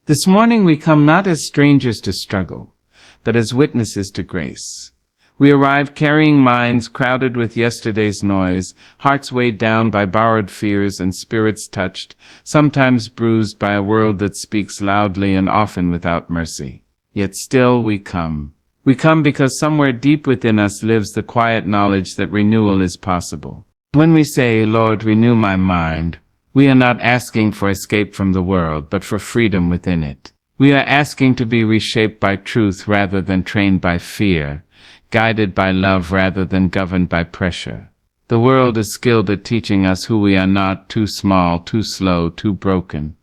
This morning we come not as strangers to struggle, but as witnesses to grace. We arrive carrying minds crowded with yesterday's noise, hearts weighed down by borrowed fears and spirits touched, sometimes bruised by a world that speaks loudly and often without mercy. Yet still we come. We come because somewhere deep within us lives the quiet knowledge that renewal is possible. When we say, "Lord, renew my mind," we are not asking for escape from the world, but for freedom within it. We are asking to be reshaped by truth rather than trained by fear, guided by love rather than governed by pressure. The world is skilled at teaching us who we are not, too small, too slow, too broken.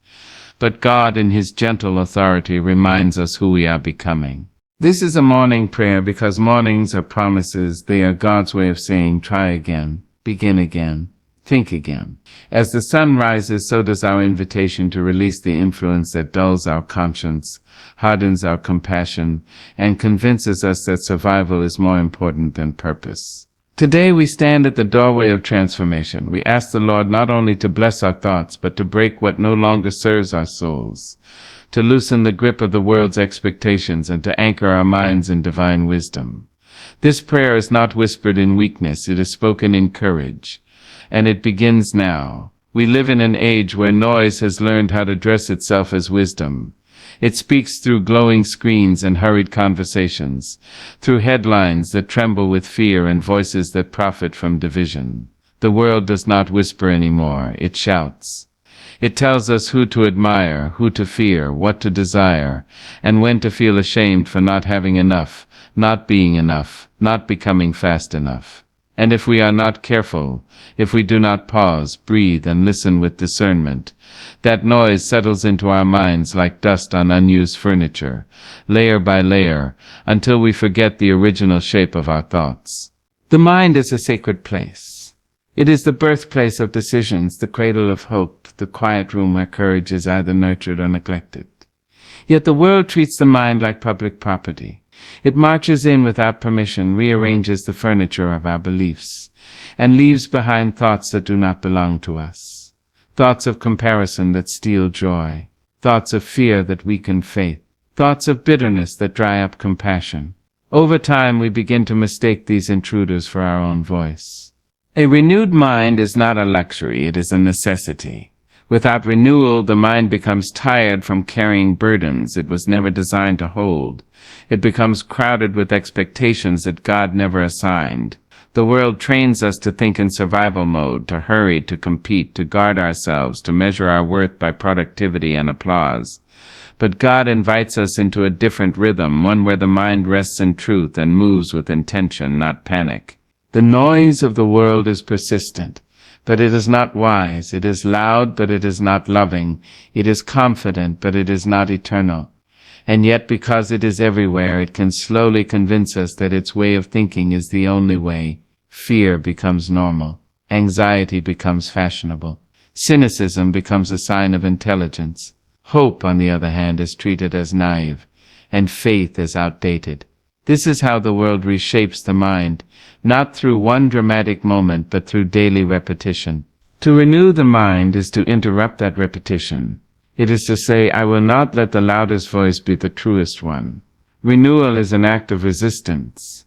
But God in His gentle authority reminds us who we are becoming. This is a morning prayer because mornings are promises. They are God's way of saying, try again, begin again, think again. As the sun rises, so does our invitation to release the influence that dulls our conscience, hardens our compassion, and convinces us that survival is more important than purpose. Today we stand at the doorway of transformation. We ask the Lord not only to bless our thoughts, but to break what no longer serves our souls, to loosen the grip of the world's expectations, and to anchor our minds in divine wisdom. This prayer is not whispered in weakness, it is spoken in courage. And it begins now. We live in an age where noise has learned how to dress itself as wisdom. It speaks through glowing screens and hurried conversations, through headlines that tremble with fear and voices that profit from division. The world does not whisper anymore, it shouts. It tells us who to admire, who to fear, what to desire, and when to feel ashamed for not having enough, not being enough, not becoming fast enough. And if we are not careful, if we do not pause, breathe, and listen with discernment, that noise settles into our minds like dust on unused furniture, layer by layer, until we forget the original shape of our thoughts. The mind is a sacred place. It is the birthplace of decisions, the cradle of hope, the quiet room where courage is either nurtured or neglected. Yet the world treats the mind like public property. It marches in without permission, rearranges the furniture of our beliefs, and leaves behind thoughts that do not belong to us. Thoughts of comparison that steal joy, thoughts of fear that weaken faith, thoughts of bitterness that dry up compassion. Over time we begin to mistake these intruders for our own voice. A renewed mind is not a luxury, it is a necessity. Without renewal, the mind becomes tired from carrying burdens it was never designed to hold. It becomes crowded with expectations that God never assigned. The world trains us to think in survival mode, to hurry, to compete, to guard ourselves, to measure our worth by productivity and applause. But God invites us into a different rhythm, one where the mind rests in truth and moves with intention, not panic. The noise of the world is persistent, but it is not wise. It is loud, but it is not loving. It is confident, but it is not eternal. And yet, because it is everywhere, it can slowly convince us that its way of thinking is the only way. Fear becomes normal. Anxiety becomes fashionable. Cynicism becomes a sign of intelligence. Hope, on the other hand, is treated as naive, and faith as outdated. This is how the world reshapes the mind, not through one dramatic moment, but through daily repetition. To renew the mind is to interrupt that repetition. It is to say, I will not let the loudest voice be the truest one. Renewal is an act of resistance.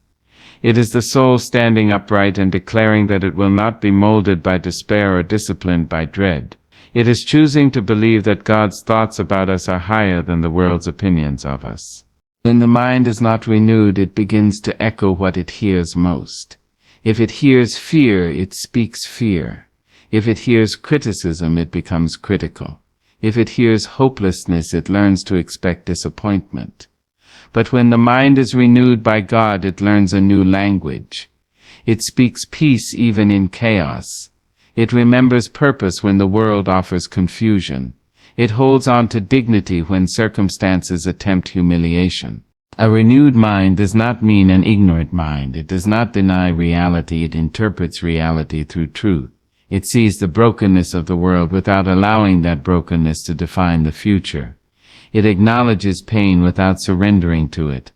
It is the soul standing upright and declaring that it will not be molded by despair or disciplined by dread. It is choosing to believe that God's thoughts about us are higher than the world's opinions of us. When the mind is not renewed, it begins to echo what it hears most. If it hears fear, it speaks fear. If it hears criticism, it becomes critical. If it hears hopelessness, it learns to expect disappointment. But when the mind is renewed by God, it learns a new language. It speaks peace even in chaos. It remembers purpose when the world offers confusion. It holds on to dignity when circumstances attempt humiliation. A renewed mind does not mean an ignorant mind. It does not deny reality. It interprets reality through truth. It sees the brokenness of the world without allowing that brokenness to define the future. It acknowledges pain without surrendering to it.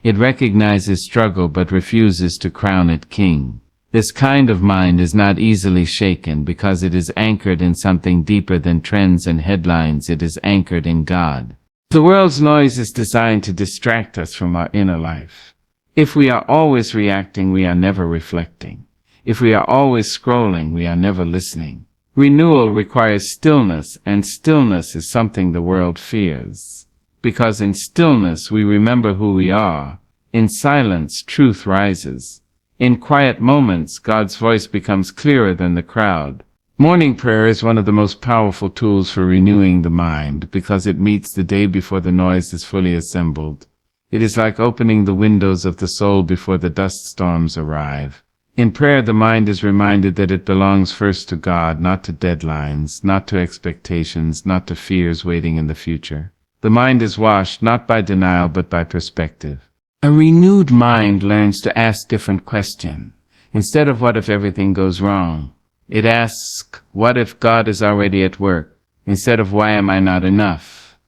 It recognizes struggle but refuses to crown it king. This kind of mind is not easily shaken because it is anchored in something deeper than trends and headlines. It is anchored in God. The world's noise is designed to distract us from our inner life. If we are always reacting, we are never reflecting. If we are always scrolling, we are never listening. Renewal requires stillness, and stillness is something the world fears. Because in stillness we remember who we are. In silence, truth rises. In quiet moments, God's voice becomes clearer than the crowd. Morning prayer is one of the most powerful tools for renewing the mind because it meets the day before the noise is fully assembled. It is like opening the windows of the soul before the dust storms arrive. In prayer, the mind is reminded that it belongs first to God, not to deadlines, not to expectations, not to fears waiting in the future. The mind is washed not by denial but by perspective. A renewed mind learns to ask different questions. Instead of what if everything goes wrong, it asks, what if God is already at work? Instead of why am I not enough?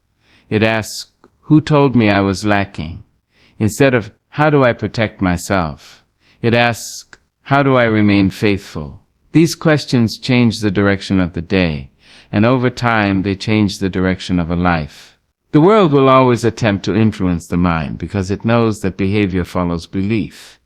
It asks, who told me I was lacking? Instead of how do I protect myself? It asks, how do I remain faithful? These questions change the direction of the day, and over time they change the direction of a life. The world will always attempt to influence the mind because it knows that behavior follows belief.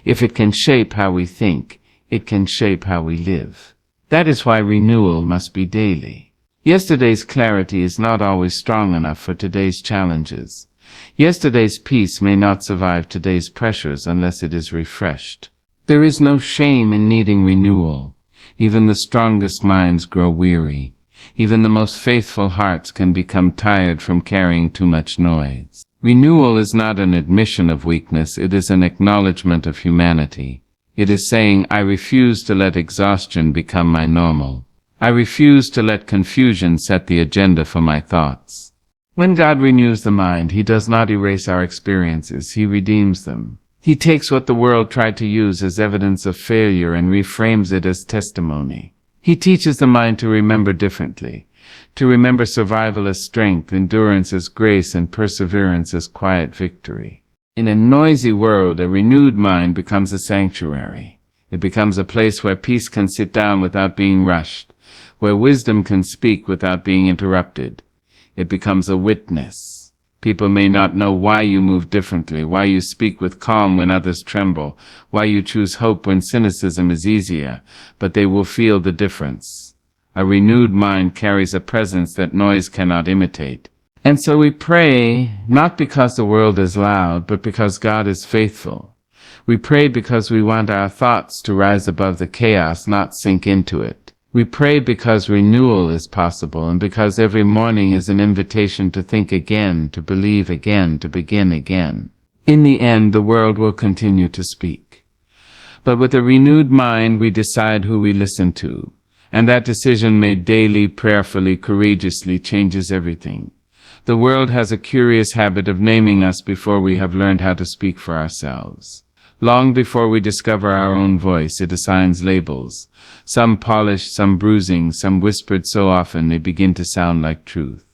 If it can shape how we think, it can shape how we live. That is why renewal must be daily. Yesterday's clarity is not always strong enough for today's challenges. Yesterday's peace may not survive today's pressures unless it is refreshed. There is no shame in needing renewal. Even the strongest minds grow weary. Even the most faithful hearts can become tired from carrying too much noise. Renewal is not an admission of weakness, it is an acknowledgement of humanity. It is saying, I refuse to let exhaustion become my normal. I refuse to let confusion set the agenda for my thoughts. When God renews the mind, He does not erase our experiences, He redeems them. He takes what the world tried to use as evidence of failure and reframes it as testimony. He teaches the mind to remember differently, to remember survival as strength, endurance as grace, and perseverance as quiet victory. In a noisy world, a renewed mind becomes a sanctuary. It becomes a place where peace can sit down without being rushed, where wisdom can speak without being interrupted. It becomes a witness. People may not know why you move differently, why you speak with calm when others tremble, why you choose hope when cynicism is easier, but they will feel the difference. A renewed mind carries a presence that noise cannot imitate. And so we pray, not because the world is loud, but because God is faithful. We pray because we want our thoughts to rise above the chaos, not sink into it. We pray because renewal is possible, and because every morning is an invitation to think again, to believe again, to begin again. In the end, the world will continue to speak. But with a renewed mind, we decide who we listen to. And that decision made daily, prayerfully, courageously changes everything. The world has a curious habit of naming us before we have learned how to speak for ourselves. Long before we discover our own voice, it assigns labels. Some polished, some bruising, some whispered so often they begin to sound like truth.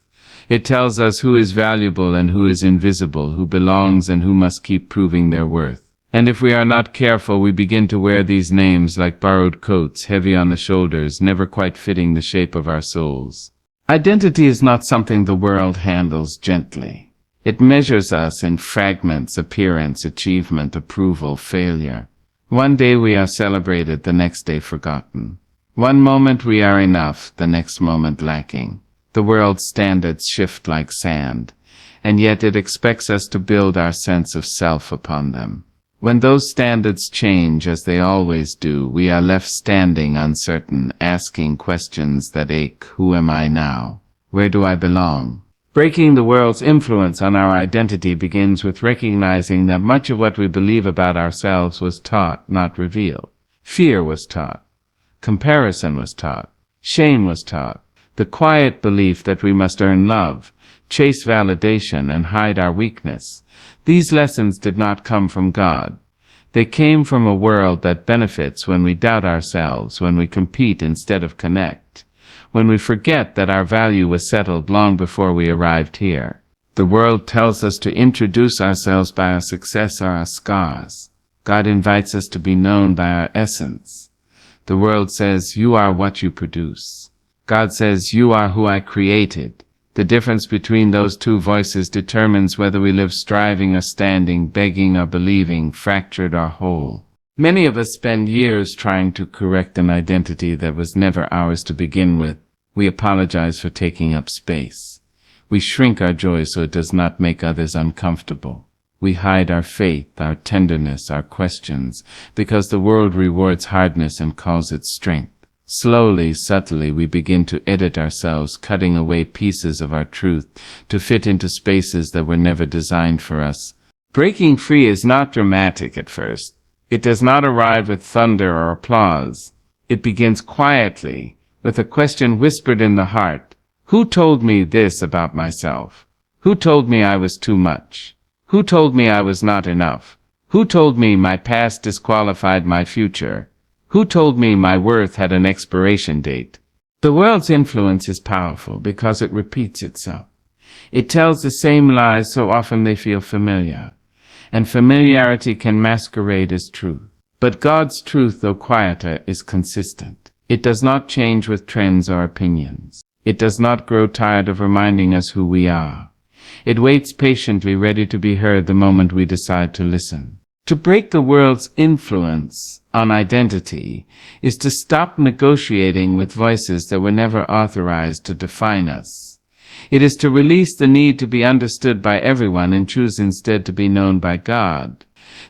It tells us who is valuable and who is invisible, who belongs and who must keep proving their worth. And if we are not careful, we begin to wear these names like borrowed coats, heavy on the shoulders, never quite fitting the shape of our souls. Identity is not something the world handles gently. It measures us in fragments: appearance, achievement, approval, failure. One day we are celebrated, the next day forgotten. One moment we are enough, the next moment lacking. The world's standards shift like sand, and yet it expects us to build our sense of self upon them. When those standards change, as they always do, we are left standing uncertain, asking questions that ache. Who am I now? Where do I belong? Breaking the world's influence on our identity begins with recognizing that much of what we believe about ourselves was taught, not revealed. Fear was taught. Comparison was taught. Shame was taught. The quiet belief that we must earn love, chase validation, and hide our weakness. These lessons did not come from God. They came from a world that benefits when we doubt ourselves, when we compete instead of connect, when we forget that our value was settled long before we arrived here. The world tells us to introduce ourselves by our success or our scars. God invites us to be known by our essence. The world says, you are what you produce. God says, you are who I created. The difference between those two voices determines whether we live striving or standing, begging or believing, fractured or whole. Many of us spend years trying to correct an identity that was never ours to begin with. We apologize for taking up space. We shrink our joy so it does not make others uncomfortable. We hide our faith, our tenderness, our questions, because the world rewards hardness and calls it strength. Slowly, subtly, we begin to edit ourselves, cutting away pieces of our truth to fit into spaces that were never designed for us. Breaking free is not dramatic at first. It does not arrive with thunder or applause. It begins quietly, with a question whispered in the heart. Who told me this about myself? Who told me I was too much? Who told me I was not enough? Who told me my past disqualified my future? Who told me my worth had an expiration date? The world's influence is powerful because it repeats itself. It tells the same lies so often they feel familiar. And familiarity can masquerade as truth. But God's truth, though quieter, is consistent. It does not change with trends or opinions. It does not grow tired of reminding us who we are. It waits patiently, ready to be heard the moment we decide to listen. To break the world's influence on identity is to stop negotiating with voices that were never authorized to define us. It is to release the need to be understood by everyone and choose instead to be known by God.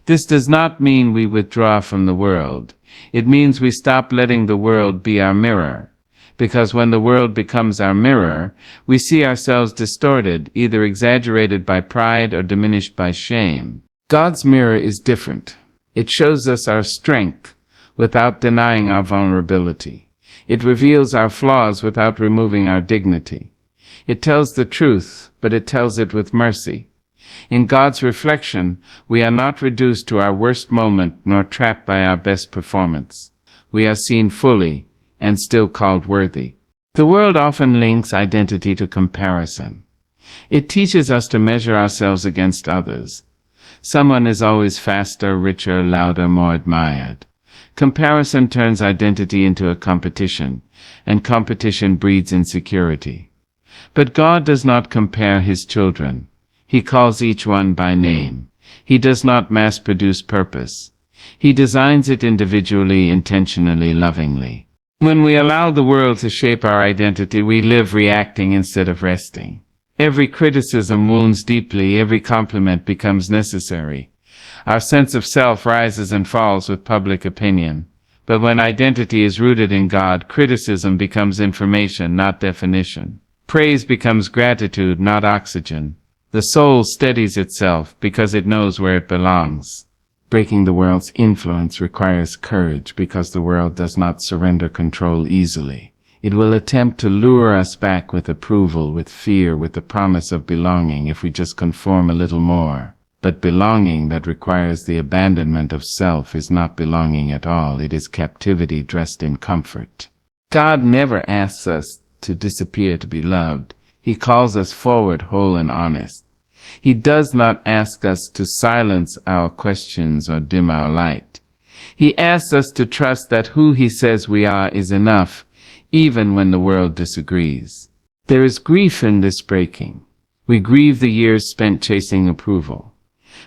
This does not mean we withdraw from the world. It means we stop letting the world be our mirror. Because when the world becomes our mirror, we see ourselves distorted, either exaggerated by pride or diminished by shame. God's mirror is different. It shows us our strength without denying our vulnerability. It reveals our flaws without removing our dignity. It tells the truth, but it tells it with mercy. In God's reflection, we are not reduced to our worst moment nor trapped by our best performance. We are seen fully and still called worthy. The world often links identity to comparison. It teaches us to measure ourselves against others. Someone is always faster, richer, louder, more admired. Comparison turns identity into a competition, and competition breeds insecurity. But God does not compare his children. He calls each one by name. He does not mass-produce purpose. He designs it individually, intentionally, lovingly. When we allow the world to shape our identity, we live reacting instead of resting. Every criticism wounds deeply, every compliment becomes necessary. Our sense of self rises and falls with public opinion. But when identity is rooted in God, criticism becomes information, not definition. Praise becomes gratitude, not oxygen. The soul steadies itself because it knows where it belongs. Breaking the world's influence requires courage because the world does not surrender control easily. It will attempt to lure us back with approval, with fear, with the promise of belonging if we just conform a little more. But belonging that requires the abandonment of self is not belonging at all. It is captivity dressed in comfort. God never asks us to disappear to be loved. He calls us forward whole and honest. He does not ask us to silence our questions or dim our light. He asks us to trust that who he says we are is enough, even when the world disagrees. There is grief in this breaking. We grieve the years spent chasing approval.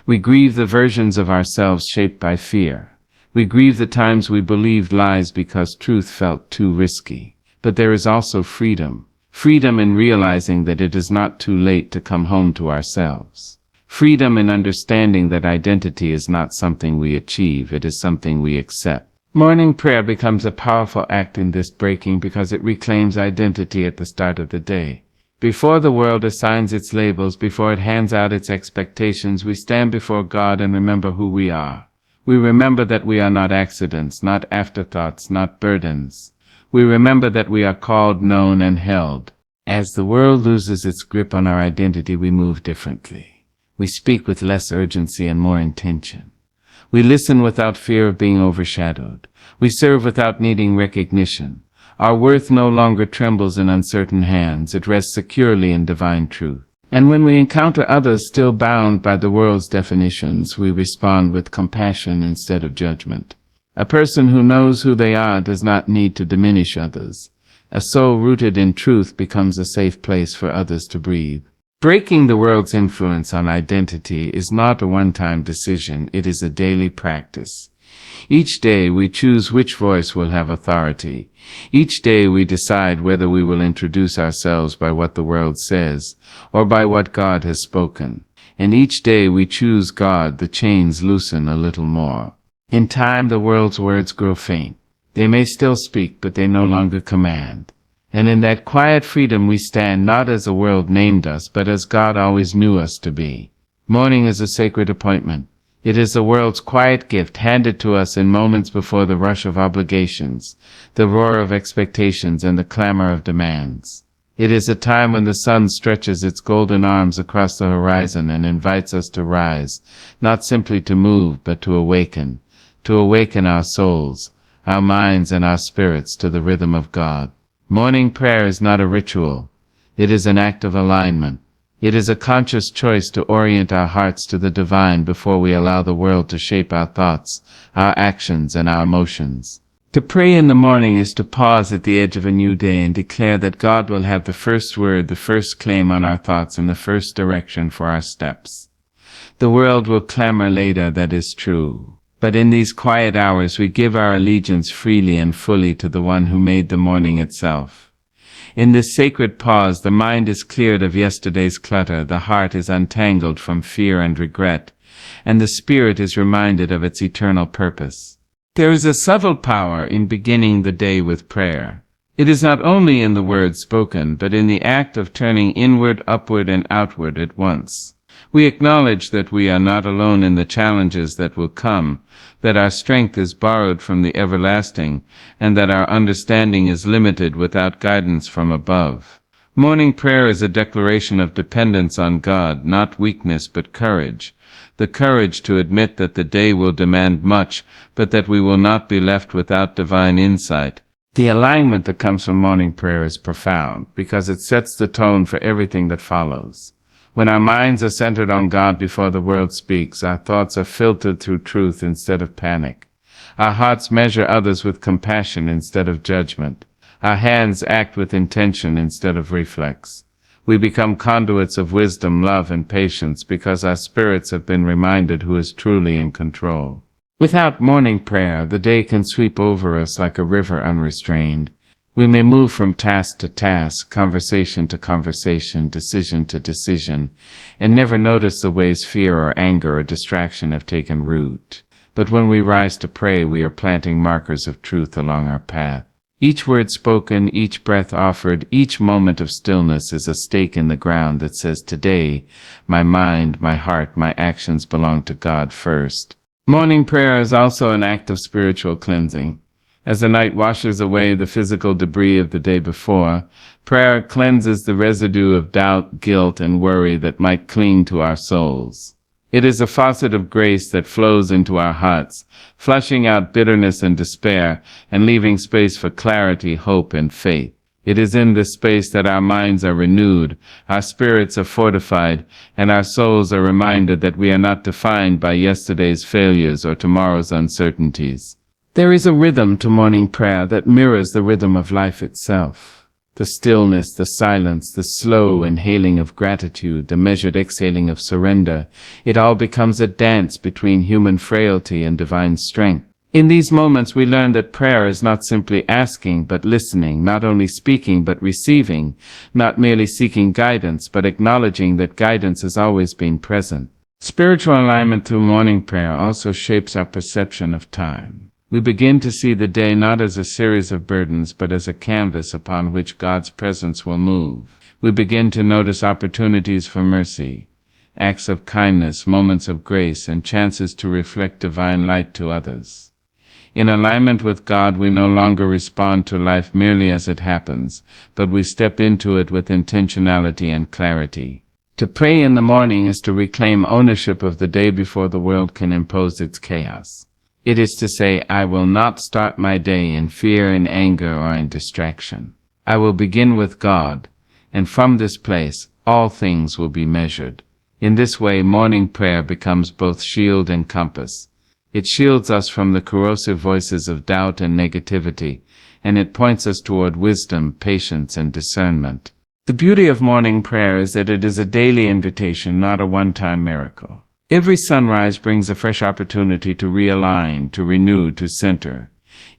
We grieve the versions of ourselves shaped by fear. We grieve the times we believed lies because truth felt too risky. But there is also freedom. Freedom in realizing that it is not too late to come home to ourselves. Freedom in understanding that identity is not something we achieve, it is something we accept. Morning prayer becomes a powerful act in this breaking because it reclaims identity at the start of the day. Before the world assigns its labels, before it hands out its expectations, we stand before God and remember who we are. We remember that we are not accidents, not afterthoughts, not burdens. We remember that we are called, known, and held. As the world loses its grip on our identity, we move differently. We speak with less urgency and more intention. We listen without fear of being overshadowed. We serve without needing recognition. Our worth no longer trembles in uncertain hands. It rests securely in divine truth. And when we encounter others still bound by the world's definitions, we respond with compassion instead of judgment. A person who knows who they are does not need to diminish others. A soul rooted in truth becomes a safe place for others to breathe. Breaking the world's influence on identity is not a one-time decision, it is a daily practice. Each day we choose which voice will have authority. Each day we decide whether we will introduce ourselves by what the world says, or by what God has spoken. And each day we choose God, the chains loosen a little more. In time the world's words grow faint. They may still speak, but they no longer command. And in that quiet freedom we stand not as the world named us, but as God always knew us to be. Morning is a sacred appointment. It is the world's quiet gift handed to us in moments before the rush of obligations, the roar of expectations, and the clamor of demands. It is a time when the sun stretches its golden arms across the horizon and invites us to rise, not simply to move, but to awaken our souls, our minds, and our spirits to the rhythm of God. Morning prayer is not a ritual. It is an act of alignment. It is a conscious choice to orient our hearts to the divine before we allow the world to shape our thoughts, our actions, and our emotions. To pray in the morning is to pause at the edge of a new day and declare that God will have the first word, the first claim on our thoughts, and the first direction for our steps. The world will clamor later, that is true. But in these quiet hours we give our allegiance freely and fully to the one who made the morning itself. In this sacred pause, the mind is cleared of yesterday's clutter, the heart is untangled from fear and regret, and the spirit is reminded of its eternal purpose. There is a subtle power in beginning the day with prayer. It is not only in the words spoken, but in the act of turning inward, upward, and outward at once. We acknowledge that we are not alone in the challenges that will come, that our strength is borrowed from the everlasting, and that our understanding is limited without guidance from above. Morning prayer is a declaration of dependence on God, not weakness but courage. The courage to admit that the day will demand much, but that we will not be left without divine insight. The alignment that comes from morning prayer is profound, because it sets the tone for everything that follows. When our minds are centered on God before the world speaks, our thoughts are filtered through truth instead of panic. Our hearts measure others with compassion instead of judgment. Our hands act with intention instead of reflex. We become conduits of wisdom, love, and patience because our spirits have been reminded who is truly in control. Without morning prayer, the day can sweep over us like a river unrestrained. We may move from task to task, conversation to conversation, decision to decision, and never notice the ways fear or anger or distraction have taken root. But when we rise to pray, we are planting markers of truth along our path. Each word spoken, each breath offered, each moment of stillness is a stake in the ground that says, today, my mind, my heart, my actions belong to God first. Morning prayer is also an act of spiritual cleansing. As the night washes away the physical debris of the day before, prayer cleanses the residue of doubt, guilt, and worry that might cling to our souls. It is a faucet of grace that flows into our hearts, flushing out bitterness and despair, and leaving space for clarity, hope, and faith. It is in this space that our minds are renewed, our spirits are fortified, and our souls are reminded that we are not defined by yesterday's failures or tomorrow's uncertainties. There is a rhythm to morning prayer that mirrors the rhythm of life itself. The stillness, the silence, the slow inhaling of gratitude, the measured exhaling of surrender, it all becomes a dance between human frailty and divine strength. In these moments we learn that prayer is not simply asking but listening, not only speaking but receiving, not merely seeking guidance but acknowledging that guidance has always been present. Spiritual alignment through morning prayer also shapes our perception of time. We begin to see the day not as a series of burdens, but as a canvas upon which God's presence will move. We begin to notice opportunities for mercy, acts of kindness, moments of grace, and chances to reflect divine light to others. In alignment with God, we no longer respond to life merely as it happens, but we step into it with intentionality and clarity. To pray in the morning is to reclaim ownership of the day before the world can impose its chaos. It is to say, I will not start my day in fear, in anger, or in distraction. I will begin with God, and from this place, all things will be measured. In this way, morning prayer becomes both shield and compass. It shields us from the corrosive voices of doubt and negativity, and it points us toward wisdom, patience, and discernment. The beauty of morning prayer is that it is a daily invitation, not a one-time miracle. Every sunrise brings a fresh opportunity to realign, to renew, to center.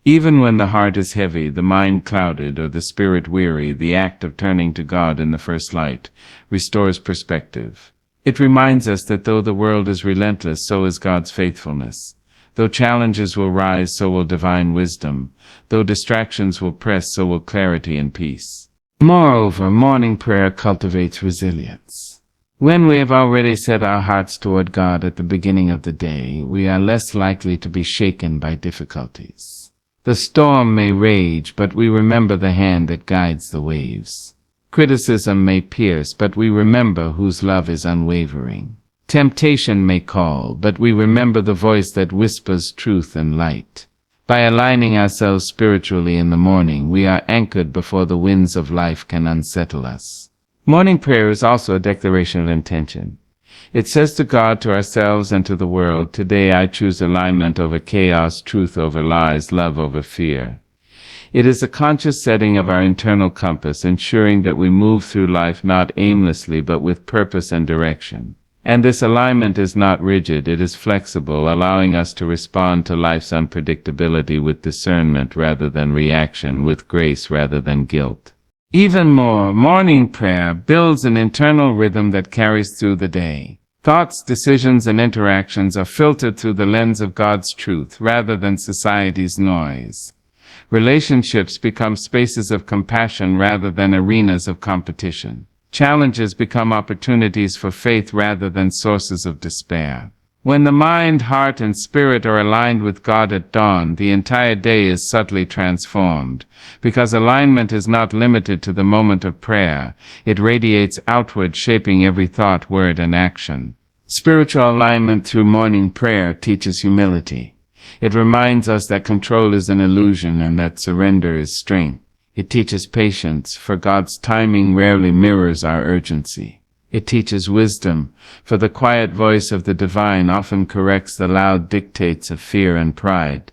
Even when the heart is heavy, the mind clouded, or the spirit weary, the act of turning to God in the first light restores perspective. It reminds us that though the world is relentless, so is God's faithfulness. Though challenges will rise, so will divine wisdom. Though distractions will press, so will clarity and peace. Moreover, morning prayer cultivates resilience. When we have already set our hearts toward God at the beginning of the day, we are less likely to be shaken by difficulties. The storm may rage, but we remember the hand that guides the waves. Criticism may pierce, but we remember whose love is unwavering. Temptation may call, but we remember the voice that whispers truth and light. By aligning ourselves spiritually in the morning, we are anchored before the winds of life can unsettle us. Morning prayer is also a declaration of intention. It says to God, to ourselves, and to the world, "Today I choose alignment over chaos, truth over lies, love over fear." It is a conscious setting of our internal compass, ensuring that we move through life not aimlessly but with purpose and direction. And this alignment is not rigid, it is flexible, allowing us to respond to life's unpredictability with discernment rather than reaction, with grace rather than guilt. Even more, morning prayer builds an internal rhythm that carries through the day. Thoughts, decisions, and interactions are filtered through the lens of God's truth rather than society's noise. Relationships become spaces of compassion rather than arenas of competition. Challenges become opportunities for faith rather than sources of despair. When the mind, heart, and spirit are aligned with God at dawn, the entire day is subtly transformed. Because alignment is not limited to the moment of prayer, it radiates outward, shaping every thought, word, and action. Spiritual alignment through morning prayer teaches humility. It reminds us that control is an illusion and that surrender is strength. It teaches patience, for God's timing rarely mirrors our urgency. It teaches wisdom, for the quiet voice of the divine often corrects the loud dictates of fear and pride.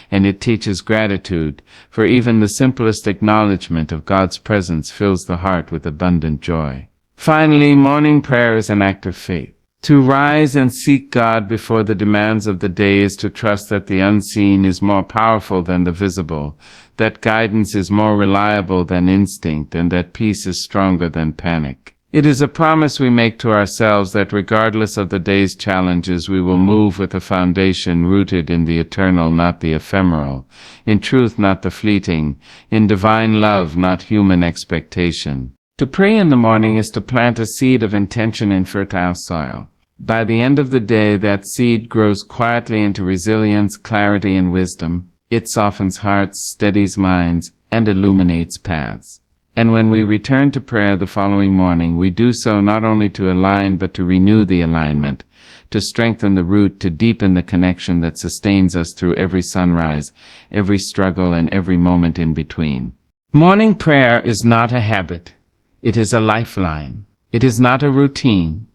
And it teaches gratitude, for even the simplest acknowledgement of God's presence fills the heart with abundant joy. Finally, morning prayer is an act of faith. To rise and seek God before the demands of the day is to trust that the unseen is more powerful than the visible, that guidance is more reliable than instinct, and that peace is stronger than panic. It is a promise we make to ourselves that regardless of the day's challenges, we will move with a foundation rooted in the eternal, not the ephemeral, in truth, not the fleeting, in divine love, not human expectation. To pray in the morning is to plant a seed of intention in fertile soil. By the end of the day, that seed grows quietly into resilience, clarity, and wisdom. It softens hearts, steadies minds, and illuminates paths. And when we return to prayer the following morning, we do so not only to align but to renew the alignment, to strengthen the root, to deepen the connection that sustains us through every sunrise, every struggle, and every moment in between. Morning prayer is not a habit. It is a lifeline. It is not a routine.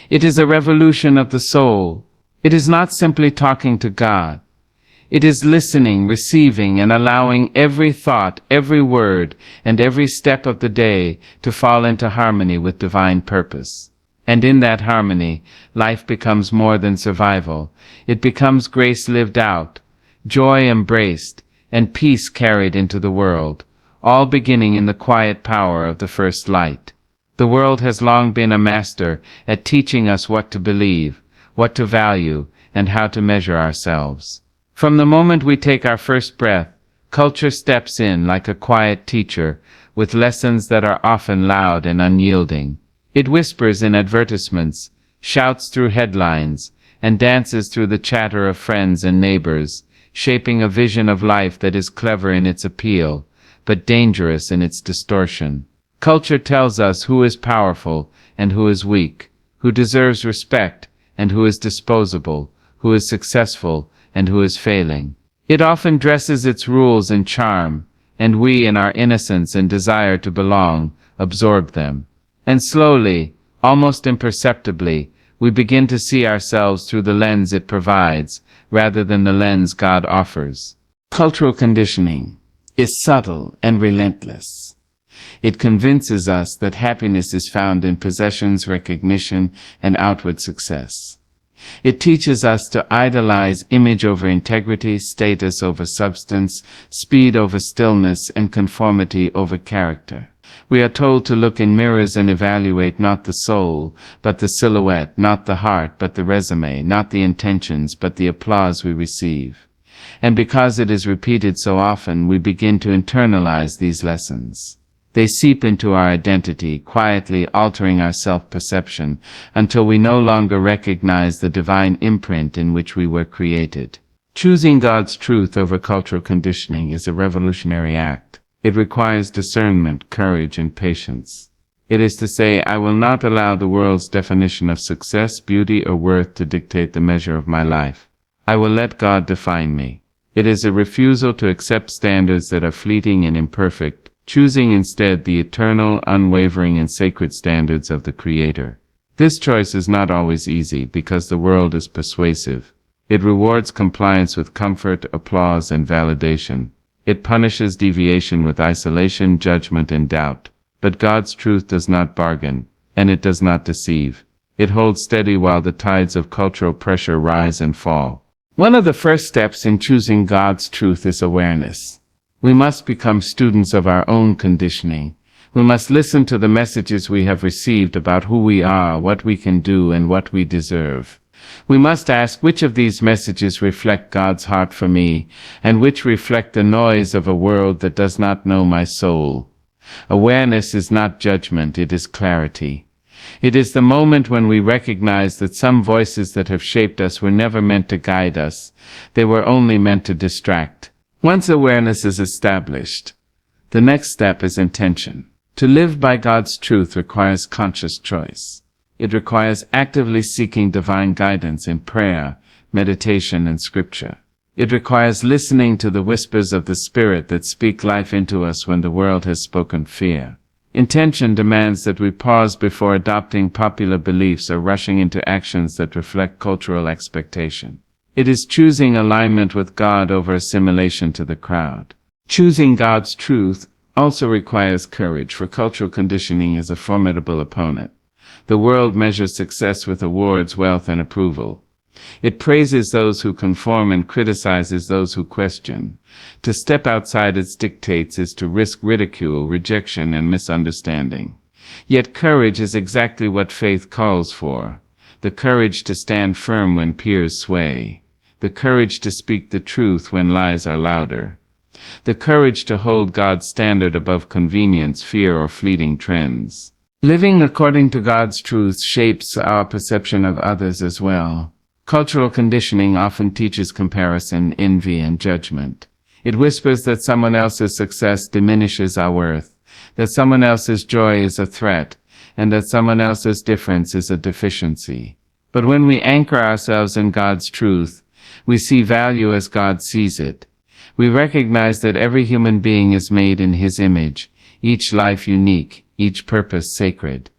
It is a revolution of the soul. It is not simply talking to God. It is listening, receiving, and allowing every thought, every word, and every step of the day to fall into harmony with divine purpose. And in that harmony, life becomes more than survival. It becomes grace lived out, joy embraced, and peace carried into the world, all beginning in the quiet power of the first light. The world has long been a master at teaching us what to believe, what to value, and how to measure ourselves. From the moment we take our first breath, culture steps in like a quiet teacher, with lessons that are often loud and unyielding. It whispers in advertisements, shouts through headlines, and dances through the chatter of friends and neighbors, shaping a vision of life that is clever in its appeal, but dangerous in its distortion. Culture tells us who is powerful and who is weak, who deserves respect and who is disposable, who is successful and who is failing. It often dresses its rules in charm, and we, in our innocence and desire to belong, absorb them. And slowly, almost imperceptibly, we begin to see ourselves through the lens it provides, rather than the lens God offers. Cultural conditioning. is subtle and relentless. It convinces us that happiness is found in possessions, recognition, and outward success. It teaches us to idolize image over integrity, status over substance, speed over stillness, and conformity over character. We are told to look in mirrors and evaluate not the soul, but the silhouette, not the heart, but the resume, not the intentions, but the applause we receive. And because it is repeated so often, we begin to internalize these lessons. They seep into our identity, quietly altering our self-perception, until we no longer recognize the divine imprint in which we were created. Choosing God's truth over cultural conditioning is a revolutionary act. It requires discernment, courage, and patience. It is to say, I will not allow the world's definition of success, beauty, or worth to dictate the measure of my life. I will let God define me. It is a refusal to accept standards that are fleeting and imperfect, choosing instead the eternal, unwavering, and sacred standards of the Creator. This choice is not always easy because the world is persuasive. It rewards compliance with comfort, applause, and validation. It punishes deviation with isolation, judgment, and doubt. But God's truth does not bargain, and it does not deceive. It holds steady while the tides of cultural pressure rise and fall. One of the first steps in choosing God's truth is awareness. We must become students of our own conditioning. We must listen to the messages we have received about who we are, what we can do, and what we deserve. We must ask which of these messages reflect God's heart for me, and which reflect the noise of a world that does not know my soul. Awareness is not judgment, it is clarity. It is the moment when we recognize that some voices that have shaped us were never meant to guide us. They were only meant to distract. Once awareness is established, the next step is intention. To live by God's truth requires conscious choice. It requires actively seeking divine guidance in prayer, meditation, and scripture. It requires listening to the whispers of the Spirit that speak life into us when the world has spoken fear. Intention demands that we pause before adopting popular beliefs or rushing into actions that reflect cultural expectation. It is choosing alignment with God over assimilation to the crowd. Choosing God's truth also requires courage, for cultural conditioning is a formidable opponent. The world measures success with awards, wealth, and approval. It praises those who conform and criticizes those who question. To step outside its dictates is to risk ridicule, rejection, and misunderstanding. Yet courage is exactly what faith calls for. The courage to stand firm when peers sway. The courage to speak the truth when lies are louder. The courage to hold God's standard above convenience, fear, or fleeting trends. Living according to God's truth shapes our perception of others as well. Cultural conditioning often teaches comparison, envy, and judgment. It whispers that someone else's success diminishes our worth, that someone else's joy is a threat, and that someone else's difference is a deficiency. But when we anchor ourselves in God's truth, we see value as God sees it. We recognize that every human being is made in His image, each life unique, each purpose sacred.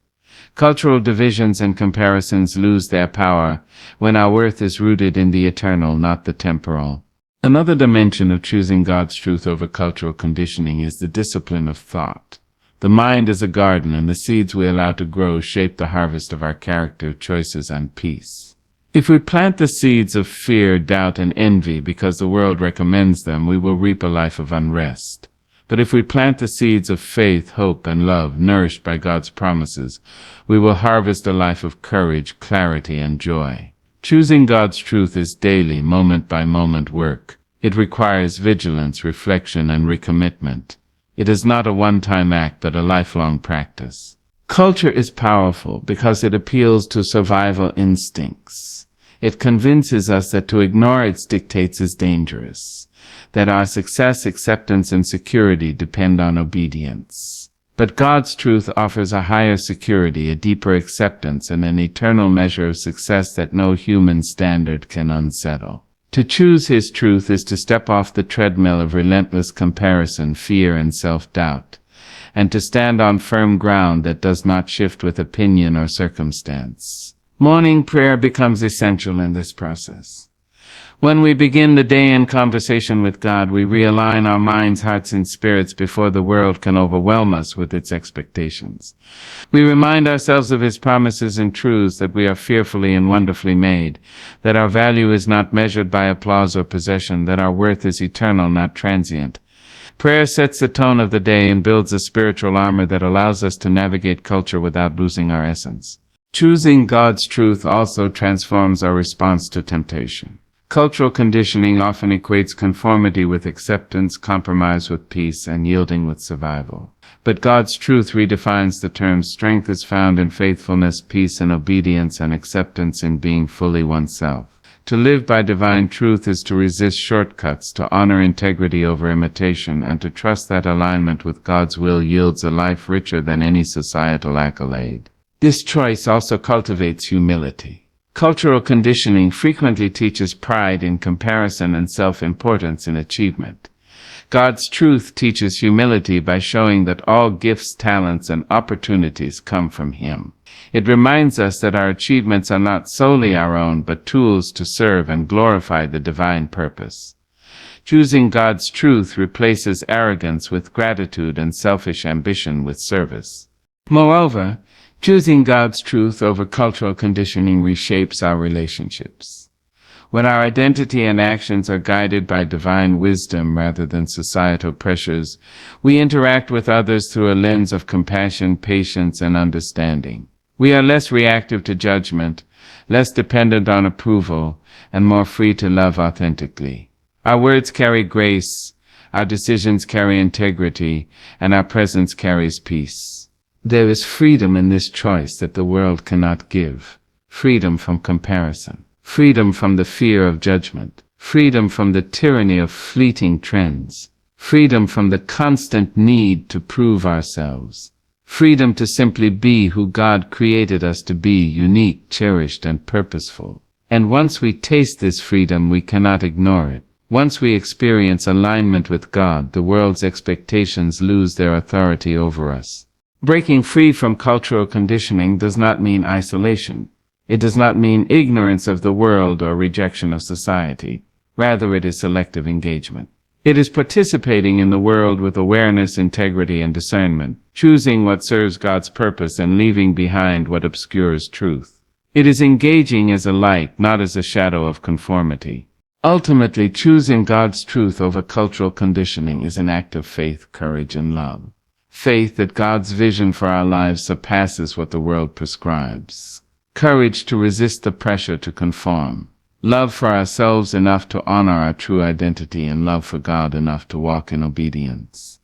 Cultural divisions and comparisons lose their power when our worth is rooted in the eternal, not the temporal. Another dimension of choosing God's truth over cultural conditioning is the discipline of thought. The mind is a garden, and the seeds we allow to grow shape the harvest of our character, choices, and peace. If we plant the seeds of fear, doubt, and envy because the world recommends them, we will reap a life of unrest. But if we plant the seeds of faith, hope, and love, nourished by God's promises, we will harvest a life of courage, clarity, and joy. Choosing God's truth is daily, moment-by-moment work. It requires vigilance, reflection, and recommitment. It is not a one-time act, but a lifelong practice. Culture is powerful because it appeals to survival instincts. It convinces us that to ignore its dictates is dangerous, that our success, acceptance, and security depend on obedience. But God's truth offers a higher security, a deeper acceptance, and an eternal measure of success that no human standard can unsettle. To choose His truth is to step off the treadmill of relentless comparison, fear, and self-doubt, and to stand on firm ground that does not shift with opinion or circumstance. Morning prayer becomes essential in this process. When we begin the day in conversation with God, we realign our minds, hearts, and spirits before the world can overwhelm us with its expectations. We remind ourselves of His promises and truths, that we are fearfully and wonderfully made, that our value is not measured by applause or possession, that our worth is eternal, not transient. Prayer sets the tone of the day and builds a spiritual armor that allows us to navigate culture without losing our essence. Choosing God's truth also transforms our response to temptation. Cultural conditioning often equates conformity with acceptance, compromise with peace, and yielding with survival. But God's truth redefines the terms. Strength is found in faithfulness, peace in obedience, and acceptance in being fully oneself. To live by divine truth is to resist shortcuts, to honor integrity over imitation, and to trust that alignment with God's will yields a life richer than any societal accolade. This choice also cultivates humility. Cultural conditioning frequently teaches pride in comparison and self-importance in achievement. God's truth teaches humility by showing that all gifts, talents, and opportunities come from Him. It reminds us that our achievements are not solely our own, but tools to serve and glorify the divine purpose. Choosing God's truth replaces arrogance with gratitude and selfish ambition with service. Moreover, choosing God's truth over cultural conditioning reshapes our relationships. When our identity and actions are guided by divine wisdom rather than societal pressures, we interact with others through a lens of compassion, patience, and understanding. We are less reactive to judgment, less dependent on approval, and more free to love authentically. Our words carry grace, our decisions carry integrity, and our presence carries peace. There is freedom in this choice that the world cannot give. Freedom from comparison. Freedom from the fear of judgment. Freedom from the tyranny of fleeting trends. Freedom from the constant need to prove ourselves. Freedom to simply be who God created us to be, unique, cherished, and purposeful. And once we taste this freedom, we cannot ignore it. Once we experience alignment with God, the world's expectations lose their authority over us. Breaking free from cultural conditioning does not mean isolation. It does not mean ignorance of the world or rejection of society. Rather, it is selective engagement. It is participating in the world with awareness, integrity, and discernment, choosing what serves God's purpose and leaving behind what obscures truth. It is engaging as a light, not as a shadow of conformity. Ultimately, choosing God's truth over cultural conditioning is an act of faith, courage, and love. Faith that God's vision for our lives surpasses what the world prescribes. Courage to resist the pressure to conform. Love for ourselves enough to honor our true identity, and love for God enough to walk in obedience.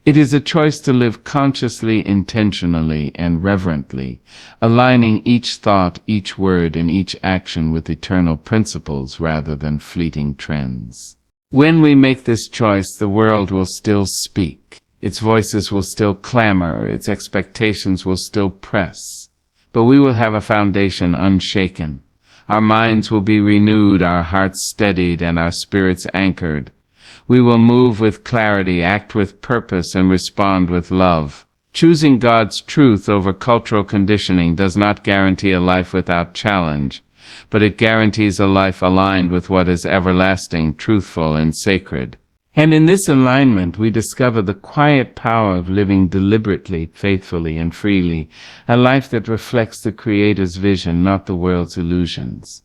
It is a choice to live consciously, intentionally, and reverently, aligning each thought, each word, and each action with eternal principles rather than fleeting trends. When we make this choice, the world will still speak. Its voices will still clamor, its expectations will still press. But we will have a foundation unshaken. Our minds will be renewed, our hearts steadied, and our spirits anchored. We will move with clarity, act with purpose, and respond with love. Choosing God's truth over cultural conditioning does not guarantee a life without challenge, but it guarantees a life aligned with what is everlasting, truthful, and sacred. And in this alignment, we discover the quiet power of living deliberately, faithfully, and freely, a life that reflects the Creator's vision, not the world's illusions.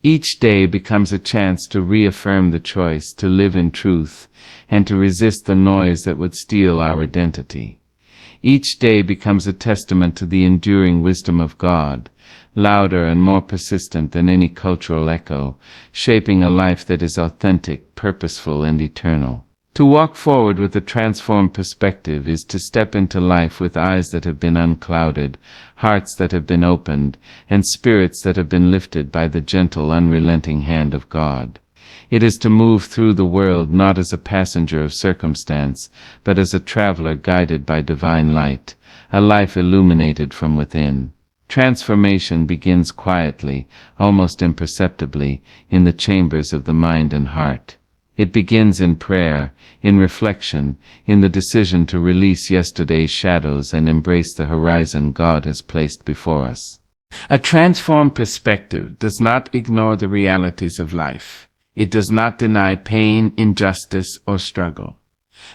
Each day becomes a chance to reaffirm the choice to live in truth and to resist the noise that would steal our identity. Each day becomes a testament to the enduring wisdom of God, louder and more persistent than any cultural echo, shaping a life that is authentic, purposeful, and eternal. To walk forward with a transformed perspective is to step into life with eyes that have been unclouded, hearts that have been opened, and spirits that have been lifted by the gentle, unrelenting hand of God. It is to move through the world not as a passenger of circumstance, but as a traveler guided by divine light, a life illuminated from within. Transformation begins quietly, almost imperceptibly, in the chambers of the mind and heart. It begins in prayer, in reflection, in the decision to release yesterday's shadows and embrace the horizon God has placed before us. A transformed perspective does not ignore the realities of life. It does not deny pain, injustice, or struggle.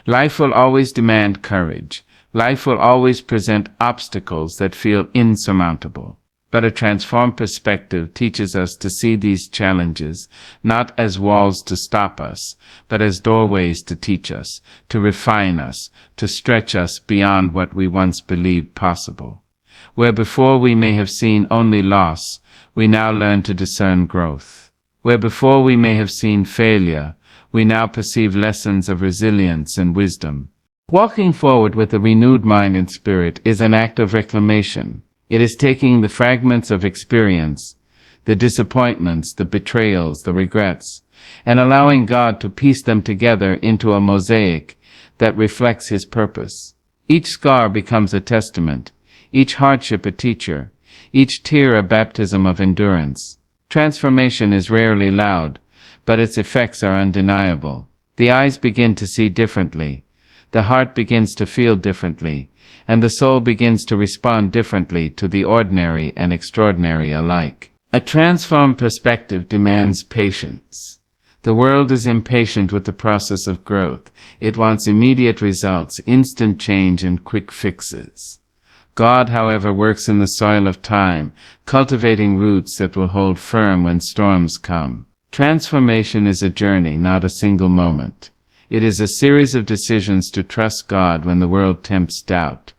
Life will always demand courage. Life will always present obstacles that feel insurmountable. But a transformed perspective teaches us to see these challenges not as walls to stop us, but as doorways to teach us, to refine us, to stretch us beyond what we once believed possible. Where before we may have seen only loss, we now learn to discern growth. Where before we may have seen failure, we now perceive lessons of resilience and wisdom. Walking forward with a renewed mind and spirit is an act of reclamation. It is taking the fragments of experience, the disappointments, the betrayals, the regrets, and allowing God to piece them together into a mosaic that reflects His purpose. Each scar becomes a testament, each hardship a teacher, each tear a baptism of endurance. Transformation is rarely loud, but its effects are undeniable. The eyes begin to see differently, the heart begins to feel differently, and the soul begins to respond differently to the ordinary and extraordinary alike. A transformed perspective demands patience. The world is impatient with the process of growth. It wants immediate results, instant change, and quick fixes. God, however, works in the soil of time, cultivating roots that will hold firm when storms come. Transformation is a journey, not a single moment. It is a series of decisions to trust God when the world tempts doubt,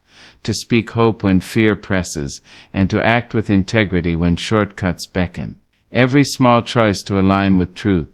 to speak hope when fear presses, and to act with integrity when shortcuts beckon. Every small choice to align with truth,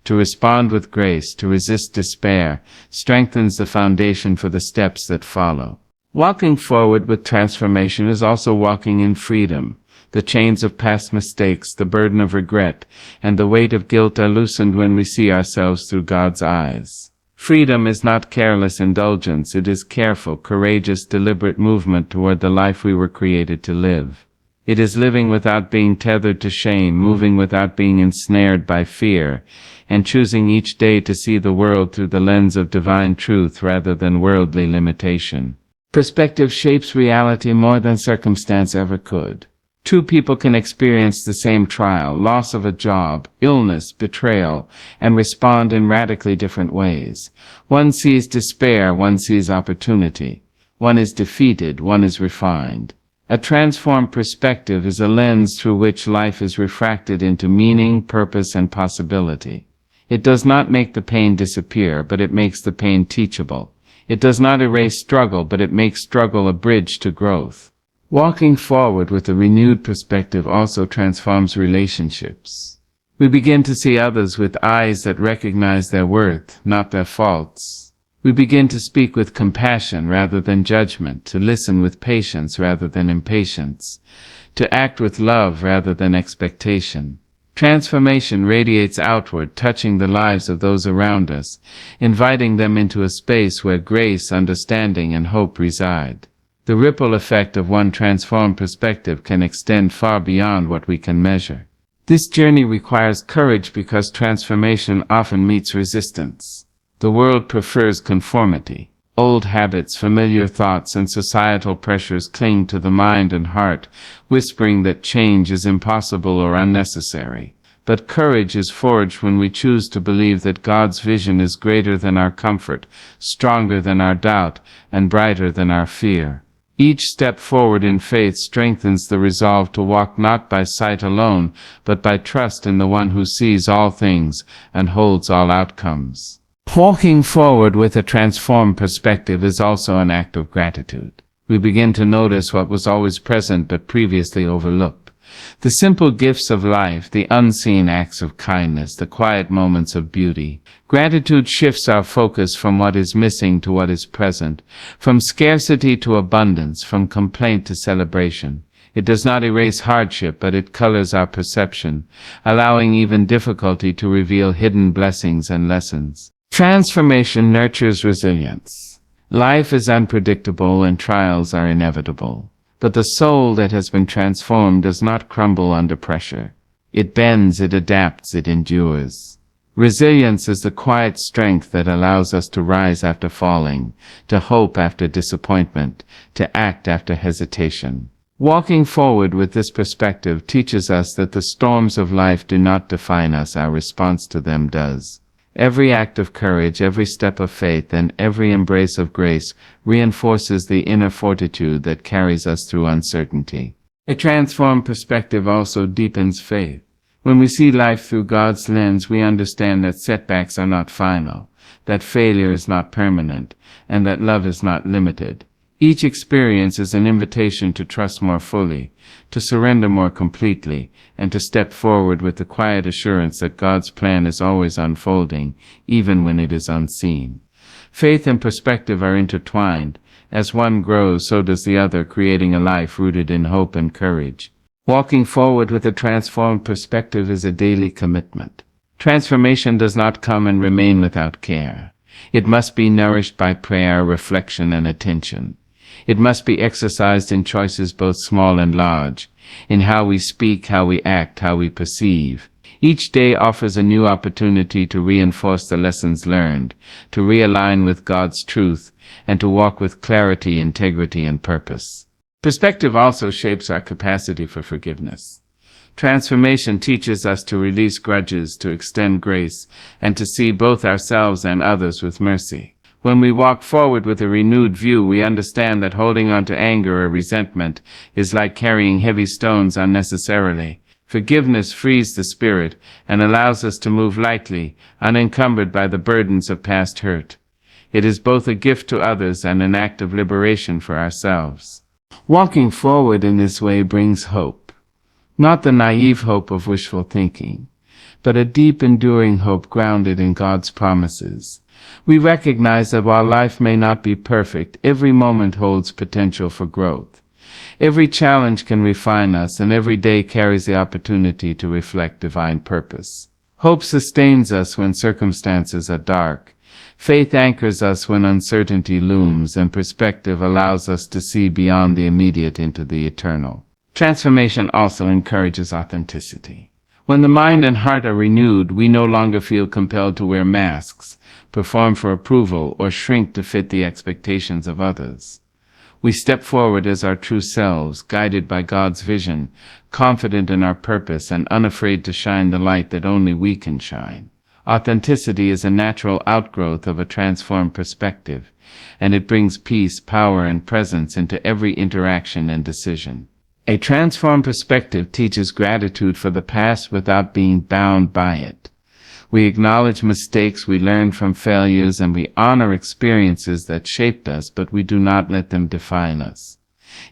to respond with grace, to resist despair, strengthens the foundation for the steps that follow. Walking forward with transformation is also walking in freedom. The chains of past mistakes, the burden of regret, and the weight of guilt are loosened when we see ourselves through God's eyes. Freedom is not careless indulgence, it is careful, courageous, deliberate movement toward the life we were created to live. It is living without being tethered to shame, moving without being ensnared by fear, and choosing each day to see the world through the lens of divine truth rather than worldly limitation. Perspective shapes reality more than circumstance ever could. Two people can experience the same trial, loss of a job, illness, betrayal, and respond in radically different ways. One sees despair, one sees opportunity. One is defeated, one is refined. A transformed perspective is a lens through which life is refracted into meaning, purpose, and possibility. It does not make the pain disappear, but it makes the pain teachable. It does not erase struggle, but it makes struggle a bridge to growth. Walking forward with a renewed perspective also transforms relationships. We begin to see others with eyes that recognize their worth, not their faults. We begin to speak with compassion rather than judgment, to listen with patience rather than impatience, to act with love rather than expectation. Transformation radiates outward, touching the lives of those around us, inviting them into a space where grace, understanding, and hope reside. The ripple effect of one transformed perspective can extend far beyond what we can measure. This journey requires courage because transformation often meets resistance. The world prefers conformity. Old habits, familiar thoughts, and societal pressures cling to the mind and heart, whispering that change is impossible or unnecessary. But courage is forged when we choose to believe that God's vision is greater than our comfort, stronger than our doubt, and brighter than our fear. Each step forward in faith strengthens the resolve to walk not by sight alone, but by trust in the one who sees all things and holds all outcomes. Walking forward with a transformed perspective is also an act of gratitude. We begin to notice what was always present but previously overlooked. The simple gifts of life, the unseen acts of kindness, the quiet moments of beauty. Gratitude shifts our focus from what is missing to what is present, from scarcity to abundance, from complaint to celebration. It does not erase hardship, but it colors our perception, allowing even difficulty to reveal hidden blessings and lessons. Transformation nurtures resilience. Life is unpredictable and trials are inevitable. But the soul that has been transformed does not crumble under pressure. It bends, it adapts, it endures. Resilience is the quiet strength that allows us to rise after falling, to hope after disappointment, to act after hesitation. Walking forward with this perspective teaches us that the storms of life do not define us, our response to them does. Every act of courage, every step of faith, and every embrace of grace reinforces the inner fortitude that carries us through uncertainty. A transformed perspective also deepens faith. When we see life through God's lens, we understand that setbacks are not final, that failure is not permanent, and that love is not limited. Each experience is an invitation to trust more fully, to surrender more completely, and to step forward with the quiet assurance that God's plan is always unfolding, even when it is unseen. Faith and perspective are intertwined. As one grows, so does the other, creating a life rooted in hope and courage. Walking forward with a transformed perspective is a daily commitment. Transformation does not come and remain without care. It must be nourished by prayer, reflection, and attention. It must be exercised in choices both small and large, in how we speak, how we act, how we perceive. Each day offers a new opportunity to reinforce the lessons learned, to realign with God's truth, and to walk with clarity, integrity, and purpose. Perspective also shapes our capacity for forgiveness. Transformation teaches us to release grudges, to extend grace, and to see both ourselves and others with mercy. When we walk forward with a renewed view, we understand that holding on to anger or resentment is like carrying heavy stones unnecessarily. Forgiveness frees the spirit and allows us to move lightly, unencumbered by the burdens of past hurt. It is both a gift to others and an act of liberation for ourselves. Walking forward in this way brings hope. Not the naive hope of wishful thinking, but a deep, enduring hope grounded in God's promises. We recognize that while life may not be perfect, every moment holds potential for growth. Every challenge can refine us, and every day carries the opportunity to reflect divine purpose. Hope sustains us when circumstances are dark. Faith anchors us when uncertainty looms, and perspective allows us to see beyond the immediate into the eternal. Transformation also encourages authenticity. When the mind and heart are renewed, we no longer feel compelled to wear masks, perform for approval, or shrink to fit the expectations of others. We step forward as our true selves, guided by God's vision, confident in our purpose, and unafraid to shine the light that only we can shine. Authenticity is a natural outgrowth of a transformed perspective, and it brings peace, power, and presence into every interaction and decision. A transformed perspective teaches gratitude for the past without being bound by it. We acknowledge mistakes, we learn from failures, and we honor experiences that shaped us, but we do not let them define us.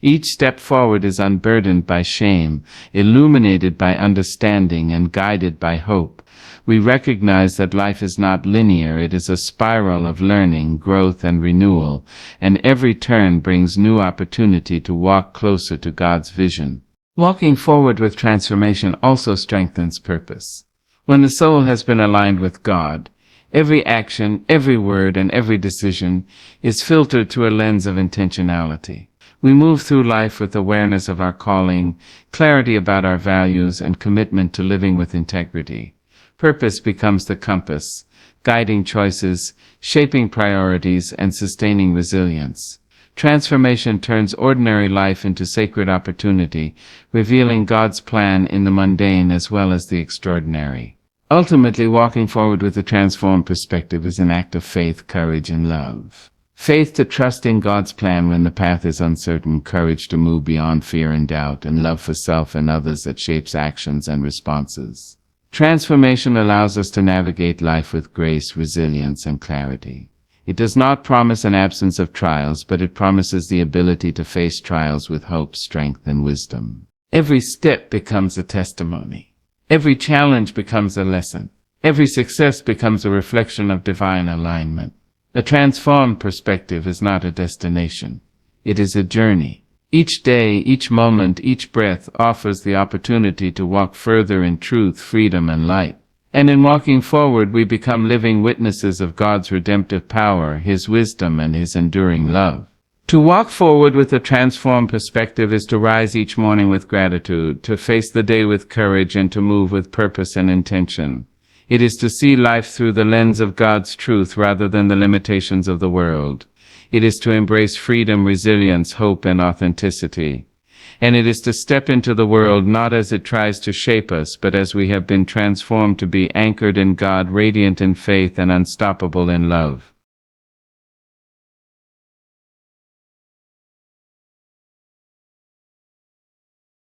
Each step forward is unburdened by shame, illuminated by understanding, and guided by hope. We recognize that life is not linear, it is a spiral of learning, growth, and renewal, and every turn brings new opportunity to walk closer to God's vision. Walking forward with transformation also strengthens purpose. When the soul has been aligned with God, every action, every word, and every decision is filtered through a lens of intentionality. We move through life with awareness of our calling, clarity about our values, and commitment to living with integrity. Purpose becomes the compass, guiding choices, shaping priorities, and sustaining resilience. Transformation turns ordinary life into sacred opportunity, revealing God's plan in the mundane as well as the extraordinary. Ultimately, walking forward with a transformed perspective is an act of faith, courage, and love. Faith to trust in God's plan when the path is uncertain, courage to move beyond fear and doubt, and love for self and others that shapes actions and responses. Transformation allows us to navigate life with grace, resilience, and clarity. It does not promise an absence of trials, but it promises the ability to face trials with hope, strength, and wisdom. Every step becomes a testimony. Every challenge becomes a lesson. Every success becomes a reflection of divine alignment. A transformed perspective is not a destination. It is a journey. Each day, each moment, each breath offers the opportunity to walk further in truth, freedom, and light. And in walking forward, we become living witnesses of God's redemptive power, His wisdom, and His enduring love. To walk forward with a transformed perspective is to rise each morning with gratitude, to face the day with courage, and to move with purpose and intention. It is to see life through the lens of God's truth rather than the limitations of the world. It is to embrace freedom, resilience, hope, and authenticity. And it is to step into the world not as it tries to shape us, but as we have been transformed to be anchored in God, radiant in faith and unstoppable in love.